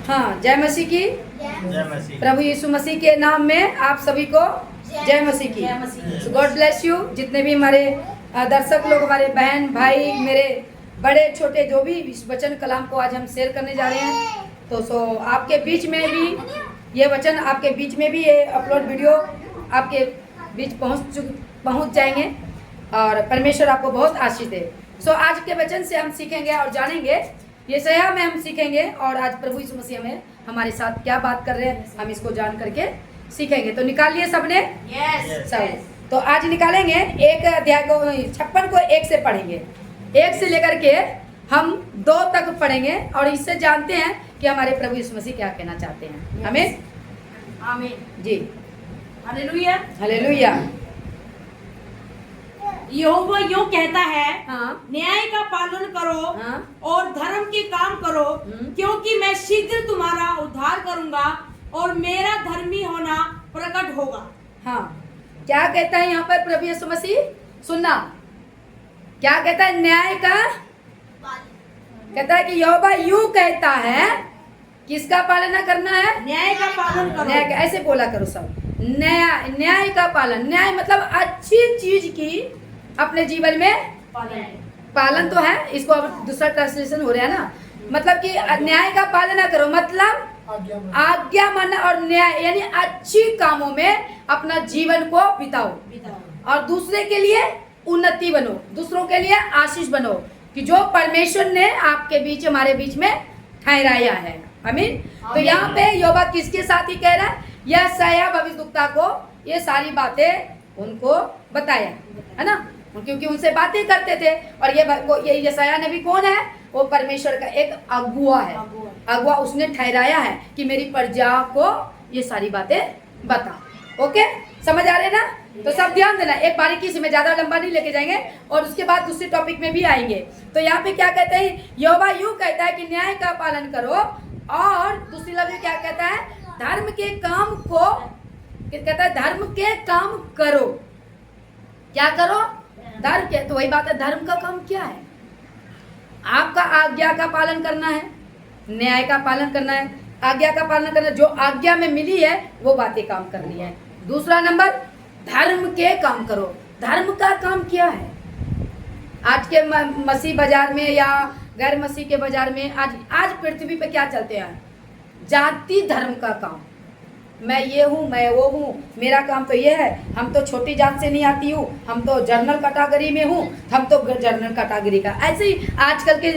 हाँ, जय मसीह की। जय मसीह। प्रभु यीशु मसीह के नाम में आप सभी को जय मसीह की। God bless you. जितने भी हमारे दर्शक लोग, हमारे बहन भाई, मेरे बड़े छोटे जो भी इस वचन कलाम को आज हम शेयर करने जा रहे हैं, तो आपके बीच में भी ये वचन, आपके बीच में भी ये अपलोड वीडियो आपके बीच पहुंच जाएंगे और परमेश्वर आपको बहुत आशीष दे। आज के वचन से हम सीखेंगे और जानेंगे, ये सया में हम सीखेंगे और आज प्रभु यीशु मसीह में हमारे साथ क्या बात कर रहे हैं, हम इसको जान करके सीखेंगे। तो निकाल लिए सबने? सब। तो आज निकालेंगे एक अध्याय को, 56 को 1 से पढ़ेंगे, 1 से लेकर के हम 2 तक पढ़ेंगे और इससे जानते हैं कि हमारे प्रभु यीशु मसीह क्या कहना चाहते हैं। आमीन आमीन जी। Hallelujah hallelujah. यहोवा यूं कहता है, हाँ, न्याय का पालन करो, हाँ, और धर्म के काम करो, क्योंकि मैं शीघ्र तुम्हारा उद्धार करूंगा और मेरा धर्मी होना प्रकट होगा। हाँ, क्या कहता है यहाँ पर प्रभु यीशु मसीह? सुनना, क्या कहता है? न्याय का कहता है कि यहोवा यूं कहता है, किसका पालन करना है? न्याय का पालन करो। न्याय का, ऐसे बोला करो सब। न्याय का पालन। न्याय मतलब अच्छी चीज की अपने जीवन में पालन तो है, इसको अब दूसरा ट्रांसलेशन हो रहा है ना, मतलब कि न्याय का पालन करो, मतलब आज्ञा मानना और न्याय यानी अच्छी कामों में अपना जीवन को बिताओ और दूसरे के लिए उन्नति बनो, दूसरों के लिए आशीष बनो, कि जो परमेश्वर ने आपके बीच, हमारे बीच में ठहराया है। आमीन। तो यहाँ पे यहोवा किसके साथ ही कह रहा है? यशायाह भविष्यद्वक्ता को ये सारी बातें उनको बताया, है ना, क्योंकि उनसे बातें करते थे। और ये यशायाह नबी कौन है? वो परमेश्वर का एक अगुआ है। अगुआ उसने ठहराया है कि मेरी प्रजा को ये सारी बातें बता। ओके, समझ आ रहे ना? तो सब ध्यान देना, एक बारीकी से, मैं ज्यादा लंबा नहीं लेके जाएंगे और उसके बाद दूसरे टॉपिक में भी आएंगे। तो यहाँ पे क्या कहते हैं? यहोवा यूं कहता है कि न्याय का पालन करो, और दूसरी लफ्ज क्या कहता है? धर्म के काम को, कहता है धर्म के काम करो। क्या करो? धर्म के। तो वही बात है, धर्म का काम क्या है? आपका आज्ञा का पालन करना है, न्याय का पालन करना है, आज्ञा का पालन करना, जो आज्ञा में मिली है वो बातें काम करनी है। दूसरा नंबर, धर्म के काम करो। धर्म का काम क्या है? आज के मसीह बाजार में या गैर मसीह के बाजार में आज पृथ्वी पे क्या चलते हैं? जाति धर्म का काम। मैं ये हूँ, मैं वो हूँ, मेरा काम तो ये है, हम तो छोटी जात से नहीं आती हूँ, हम तो जनरल कैटेगरी में हूँ, हम तो जनरल कैटेगरी का। ऐसे ही आजकल के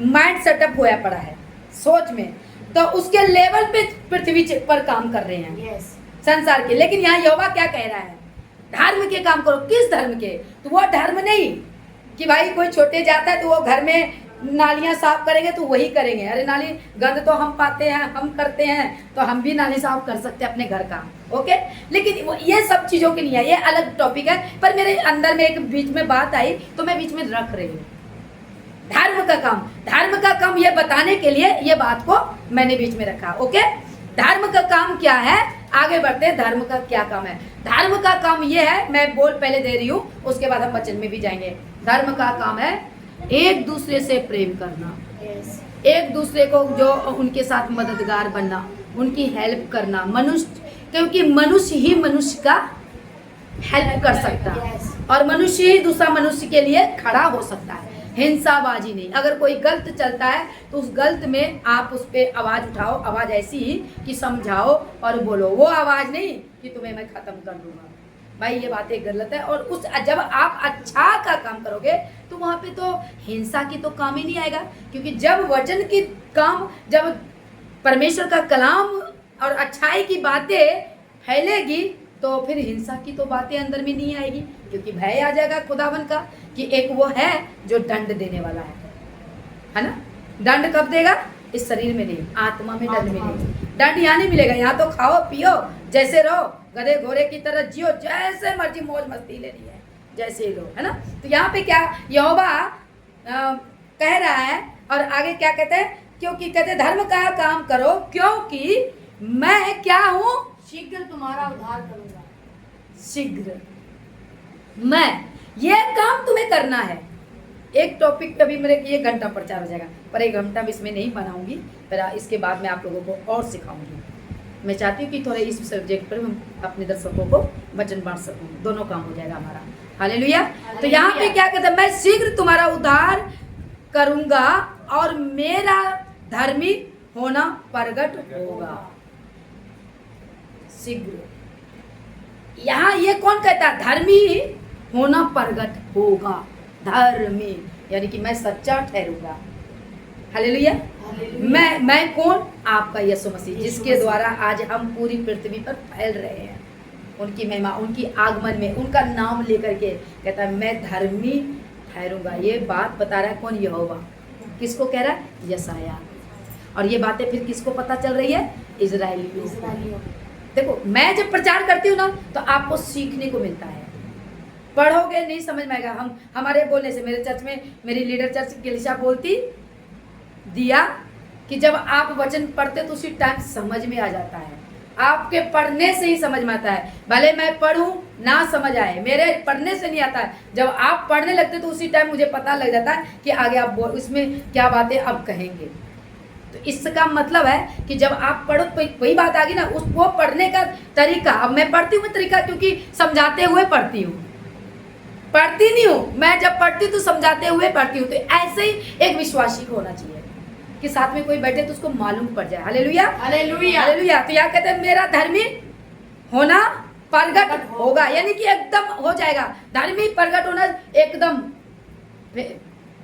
माइंड सेटअप होया पड़ा है सोच में, तो उसके लेवल पे पृथ्वी पर काम कर रहे हैं संसार के। लेकिन यहाँ यहोवा क्या कह रहा है? धर्म के काम करो। किस धर्म के? तो वो धर्म नहीं कि भाई कोई छोटे जाता है तो वो घर में नालियां साफ करेंगे तो वही करेंगे। अरे नाली गंद तो हम पाते हैं, हम करते हैं, तो हम भी नाली साफ कर सकते हैं अपने घर का। ओके, लेकिन ये सब चीजों के लिए है, ये अलग टॉपिक है। पर मेरे अंदर में एक बीच में बात आई तो मैं बीच में रख रही हूँ। धर्म का काम, धर्म का काम ये बताने के लिए ये बात को मैंने बीच में रखा। ओके, धर्म का काम क्या है? आगे बढ़ते हैं, धर्म का क्या काम है? धर्म का काम ये है, मैं बोल पहले दे रही हूँ, उसके बाद हम वचन में भी जाएंगे। धर्म का काम है एक दूसरे से प्रेम करना, एक दूसरे को जो उनके साथ मददगार बनना, उनकी हेल्प करना। मनुष्य, क्योंकि मनुष्य ही मनुष्य का हेल्प कर सकता है और मनुष्य ही दूसरा मनुष्य के लिए खड़ा हो सकता है। हिंसाबाजी नहीं। अगर कोई गलत चलता है तो उस गलत में आप उस पर आवाज़ उठाओ, आवाज़ ऐसी ही कि समझाओ और बोलो, वो आवाज़ नहीं कि तुम्हें मैं ख़त्म कर दूंगा। भाई ये बातें गलत है। और उस जब आप अच्छा का काम करोगे तो वहाँ पे तो हिंसा की तो काम ही नहीं आएगा, क्योंकि जब वचन की काम, जब परमेश्वर का कलाम और अच्छाई की बातें फैलेगी तो फिर हिंसा की तो बातें अंदर में नहीं आएगी, क्योंकि भय आ जाएगा खुदावन का कि एक वो है जो दंड देने वाला है ना। दंड कब देगा? इस शरीर में नहीं, आत्मा में दंड मिलेगा। दंड यहाँ नहीं मिलेगा, यहाँ तो खाओ पियो, जैसे रहो, गधे घोड़े की तरह जियो, जैसे मर्जी मौज मस्ती लेनी है जैसे ही लो, है ना। तो यहाँ पे क्या यहोवा कह रहा है और आगे क्या कहते हैं? क्योंकि कहते धर्म का काम करो, क्योंकि मैं क्या हूँ? शीघ्र तुम्हारा उद्धार करूंगा। शीघ्र मैं, ये काम तुम्हें करना है। एक टॉपिक कभी मेरे 1 घंटा प्रचार हो जाएगा, पर 1 घंटा भी इसमें नहीं बनाऊंगी, पर इसके बाद मैं आप लोगों को और सिखाऊंगी। मैं चाहती हूँ कि थोड़ा इस सब्जेक्ट पर हम अपने दर्शकों को वचन बांट सकूँ, दोनों काम हो जाएगा हमारा। हालेलुया। तो यहाँ पे क्या कहते हैं, मैं शीघ्र तुम्हारा उद्धार करूंगा और मेरा धर्मी होना प्रगट होगा। शीघ्र, यहाँ ये कौन कहता है, धर्मी होना प्रगट होगा। धर्मी यानी कि मैं सच्चा ठहरूंगा। हालेलुया। मैं कौन, आपका यीशु मसीह, जिसके द्वारा आज हम पूरी पृथ्वी पर फैल रहे हैं। उनकी महिमा, उनकी आगमन में उनका नाम लेकर के कहता है मैं धर्मी ठहरूंगा। ये बात बता रहा है कौन, यहोवा। किसको कह रहा है, यशायाह। और ये बातें फिर किसको पता चल रही है, इजराइलियों को। देखो मैं जब प्रचार करती हूँ ना तो आपको सीखने को मिलता है। पढ़ोगे नहीं समझ में आएगा। हमारे बोलने से, मेरे चर्च में मेरी लीडर चर्च किलिशा बोलती दिया कि जब आप वचन पढ़ते तो उसी टाइम समझ में आ जाता है। आपके पढ़ने से ही समझ में आता है, भले मैं पढ़ूं ना समझ आए, मेरे पढ़ने से नहीं आता है। जब आप पढ़ने लगते तो उसी टाइम मुझे पता लग जाता है कि आगे आप इसमें क्या बातें अब कहेंगे। तो इसका मतलब है कि जब आप पढ़ो तो वही बात आ गई ना, वो पढ़ने का तरीका। अब मैं पढ़ती हूँ तरीका क्योंकि समझाते हुए पढ़ती हूँ, पढ़ती नहीं हूँ। मैं जब पढ़ती हूँ तो समझाते हुए पढ़ती हूँ। तो ऐसे ही एक विश्वासी को होना चाहिए कि साथ में कोई बैठे तो उसको मालूम पड़ जाए। Hallelujah, hallelujah, hallelujah. तो यहाँ कहते हैं मेरा धर्मी होना प्रगट होगा, यानी कि एकदम हो जाएगा। धर्मी प्रगट होना एकदम,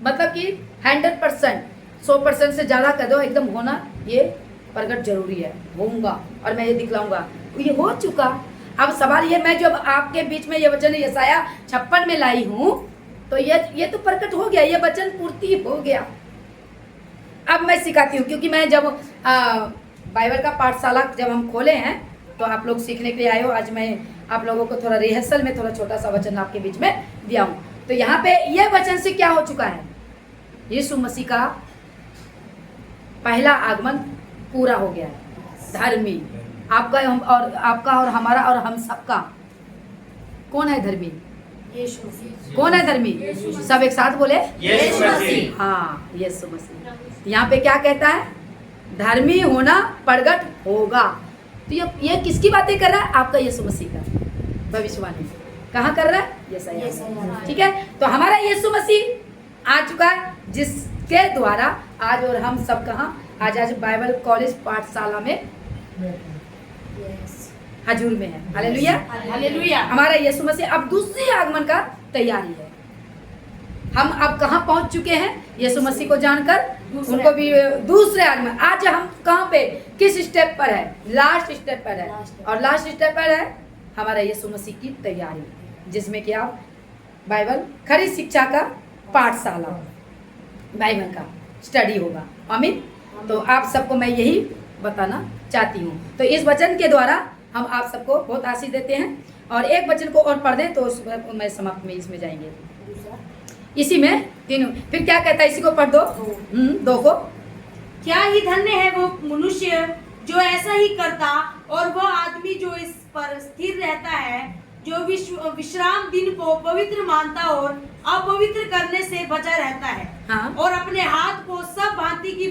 मतलब कि 100%, 100% से ज्यादा कह दो, एकदम होना ये प्रगट जरूरी है। होऊंगा और मैं ये दिखलाऊंगा। ये हो चुका। अब सवाल ये, मैं जब आपके बीच में ये वचन यशायाह 56 में लाई हूँ तो ये तो प्रकट हो गया, ये वचन पूर्ति हो गया। अब मैं सिखाती हूँ, क्योंकि मैं जब बाइबल का पाठशाला जब हम खोले हैं तो आप लोग सीखने के लिए आए हो। आज मैं आप लोगों को थोड़ा रिहर्सल में थोड़ा छोटा सा वचन आपके बीच में दिया हूँ। तो यहाँ पे ये वचन से क्या हो चुका है, यीशु मसीह का पहला आगमन पूरा हो गया है। धर्मी आपका और हमारा और हम सबका कौन है धर्मी, यीशु मसीह। कौन है धर्मी, सब एक साथ बोले, यीशु मसीह। हाँ, यीशु मसीह। यहाँ पे क्या कहता है, धर्मी होना प्रगट होगा। तो ये किसकी बातें कर रहा है, आपका यीशु मसीह का भविष्यवाणी कहाँ कर रहा है, यशायाह। ठीक है, तो हमारा यीशु मसीह आ चुका है, जिसके द्वारा आज और हम सब कहाँ आज बाइबल कॉलेज पाठशाला में हजूर में है। Hallelujah, hallelujah. हमारा यीशु मसीह अब दूसरी आगमन का तैयारी है। हम अब कहाँ पहुंच चुके हैं, यीशु मसीह को जानकर उनको भी दूसरे आगमन। आज हम कहाँ पे, किस स्टेप पर है, लास्ट स्टेप पर है। और लास्ट स्टेप पर है हमारा यीशु मसीह की तैयारी, जिसमें कि आप बाइबल खरी शिक्षा का पाठशाला बाइबल का स्टडी होगा। आमीन। तो आप सबको मैं यही बताना चाहती हूँ। तो इस वचन के द्वारा हम आप सबको बहुत आशीष देते हैं। और एक वचन को और पढ़ दें तो मैं समाप्त में इसमें जाएंगे। इसी में तीनों, फिर क्या कहता है, इसी को पढ़ दो, दो को। क्या ही धन्य है वो मनुष्य जो ऐसा ही करता, और वह आदमी जो इस पर स्थिर रहता है, जो विश्राम दिन को पवित्र मानता और अपवित्र करने से बचा रहता है। हाँ। और अपने हाथ को सब भांति की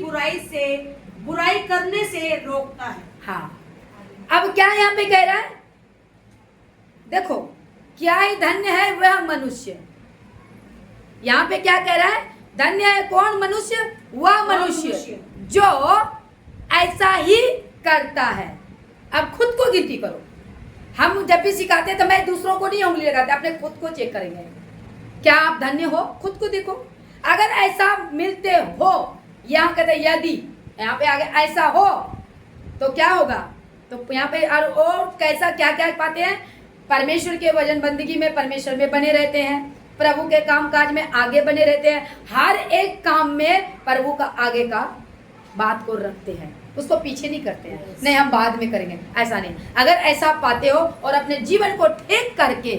बुराई करने से रोकता है। हाँ, अब क्या यहाँ पे कह रहा है, देखो, क्या ही धन्य है वह मनुष्य। यहाँ पे क्या कह रहा है, धन्य है कौन मनुष्य, वह मनुष्य जो ऐसा ही करता है। अब खुद को गिनती करो। हम जब भी सिखाते हैं तो मैं दूसरों को नहीं उंगली लगाते, अपने खुद को चेक करेंगे। क्या आप धन्य हो, खुद को देखो। अगर ऐसा मिलते हो, यहाँ कहते यदि, यहाँ पे आगे ऐसा हो तो क्या होगा, तो यहाँ पे और कैसा क्या क्या पाते हैं, परमेश्वर के वचन बंदगी में परमेश्वर में बने रहते हैं, प्रभु के काम काज में आगे बने रहते हैं, हर एक काम में प्रभु का आगे का बात को रखते हैं, उसको पीछे नहीं करते हैं, नहीं हम बाद में करेंगे, ऐसा नहीं। अगर ऐसा पाते हो और अपने जीवन को ठीक करके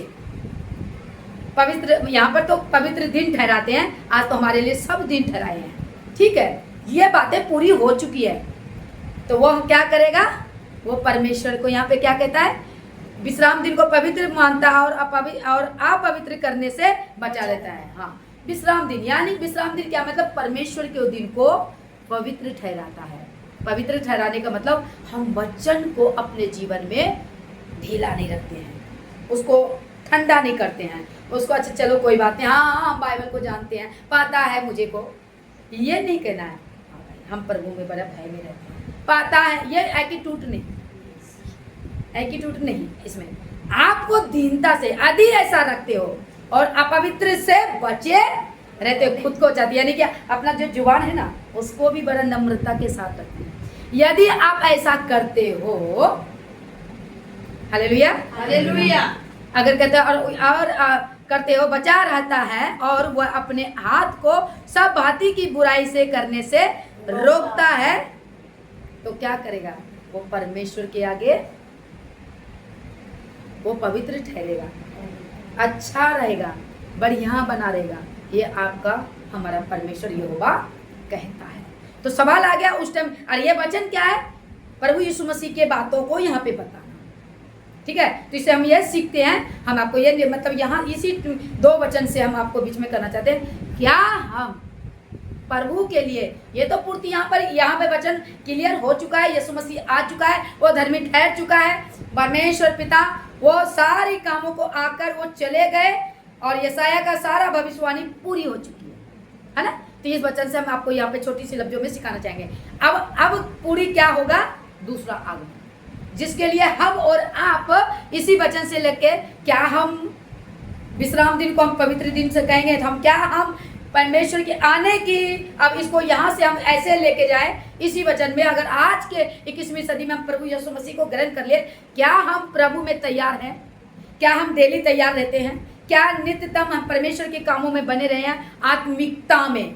पवित्र, यहाँ पर तो पवित्र दिन ठहराते हैं, आज तो हमारे लिए सब दिन ठहराए हैं। ठीक है, ये बातें पूरी हो चुकी है। तो वो क्या करेगा, वो परमेश्वर को यहाँ पे क्या कहता है, विश्राम दिन को पवित्र मानता है और अपवित्र करने से बचा रहता है। हाँ, विश्राम दिन, यानी विश्राम दिन क्या मतलब, परमेश्वर के दिन को पवित्र ठहराता है। पवित्र ठहराने का मतलब हम वचन को अपने जीवन में ढीला नहीं रखते हैं, उसको ठंडा नहीं करते हैं, उसको अच्छा चलो कोई बात नहीं, हाँ हम बाइबल को जानते हैं, पता है मुझे को, ये नहीं कहना है। हम प्रभु में बड़ा भय में रहते हैं, पता है, ये एटीट्यूड नहीं, एटीट्यूड नहीं। इसमें आपको दीनता से यदि ऐसा रखते हो और अपवित्र से बचे रहते हो, खुद को चाहते, यानी कि अपना जो जुबान है ना उसको भी बड़ा नम्रता के साथ रखते हैं। यदि आप ऐसा करते हो, हालेलुया हालेलुया, अगर कहते हैं और करते हो, बचा रहता है और वह अपने हाथ को सब भांति की बुराई से करने से रोकता है, तो क्या करेगा? वो परमेश्वर के आगे वो पवित्र ठहरेगा, अच्छा रहेगा, बढ़िया बना रहेगा। ये आपका हमारा परमेश्वर यहोवा कहता है। तो सवाल आ गया उस टाइम, और ये वचन क्या है? प्रभु यीशु मसीह के बातों को यहाँ पे बताना, ठीक है। तो इससे हम ये सीखते हैं, हम आपको ये मतलब यहाँ इसी 2 वचन से हम आपको बीच में करना चाहते हैं, क्या हम प्रभु के लिए, ये तो पूर्ति यहाँ पे वचन क्लियर हो चुका है, यीशु मसीह आ चुका है, वो धर्मी ठहर चुका है, परमेश्वर पिता वो सारी कामों को आकर वो चले गए और यशाया का सारा भविष्यवाणी पूरी हो चुकी है ना। तो इस वचन से हम आपको यहाँ पे छोटी सी लफ्जों में सिखाना चाहेंगे। अब पूरी क्या होगा? दूसरा आगमन, जिसके लिए हम और आप इसी वचन से लेके, क्या हम विश्राम दिन को हम पवित्र दिन से कहेंगे, तो हम क्या हम परमेश्वर के आने की, अब इसको यहाँ से हम ऐसे लेके जाए इसी वचन में। अगर आज के 21वीं सदी में हम प्रभु यीशु मसीह को ग्रहण कर लिए, क्या हम प्रभु में तैयार हैं? क्या हम डेली तैयार रहते हैं? क्या नित्यतम हम परमेश्वर के कामों में बने रहे हैं, आत्मिकता में?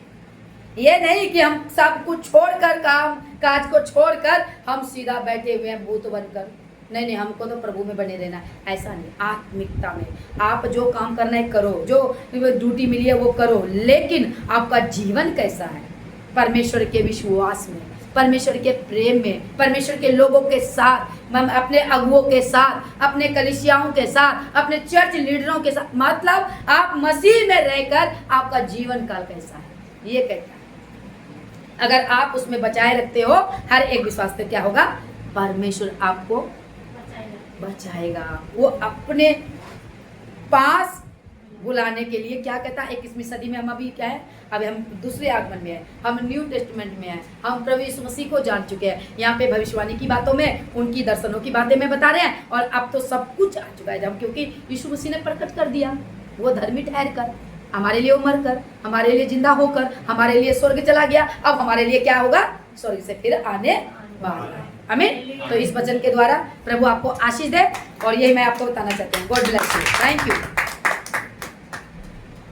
ये नहीं कि हम सब कुछ छोड़कर, काम काज को छोड़कर हम सीधा बैठे हुए हैं भूत बनकर। नहीं नहीं, हमको तो प्रभु में बने रहना है, ऐसा नहीं। आत्मिकता में आप जो काम करना है करो, जो ड्यूटी मिली है वो करो, लेकिन आपका जीवन कैसा है? परमेश्वर के विश्वास में, परमेश्वर के प्रेम में, परमेश्वर के लोगों के साथ, अपने अगुओं के साथ, अपने कलीसियाओं के साथ, अपने चर्च लीडरों के साथ, मतलब आप मसीह में रहकर आपका जीवन काल कैसा है, ये कहता है। अगर आप उसमें बचाए रखते हो हर एक विश्वास से, क्या होगा? परमेश्वर आपको बचाएगा, वो अपने पास बुलाने के लिए। क्या कहता है? 21वीं सदी में हम अभी क्या है? अभी हम दूसरे आगमन में है, हम न्यू टेस्टमेंट में है, हम प्रभु यीशु मसीह को जान चुके हैं। यहाँ पे भविष्यवाणी की बातों में, उनकी दर्शनों की बातें में बता रहे हैं, और अब तो सब कुछ आ चुका है जब, क्योंकि यीशु मसीह ने प्रकट कर दिया, वो धर्मी ठहर कर, हमारे लिए उमर कर, हमारे लिए जिंदा होकर, हमारे लिए स्वर्ग चला गया। अब हमारे लिए क्या होगा? स्वर्ग से फिर आने वाला है। आमीन। तो इस वचन के द्वारा प्रभु आपको आशीष दे, और यही मैं आपको बताना चाहती हूँ। God bless you, thank you.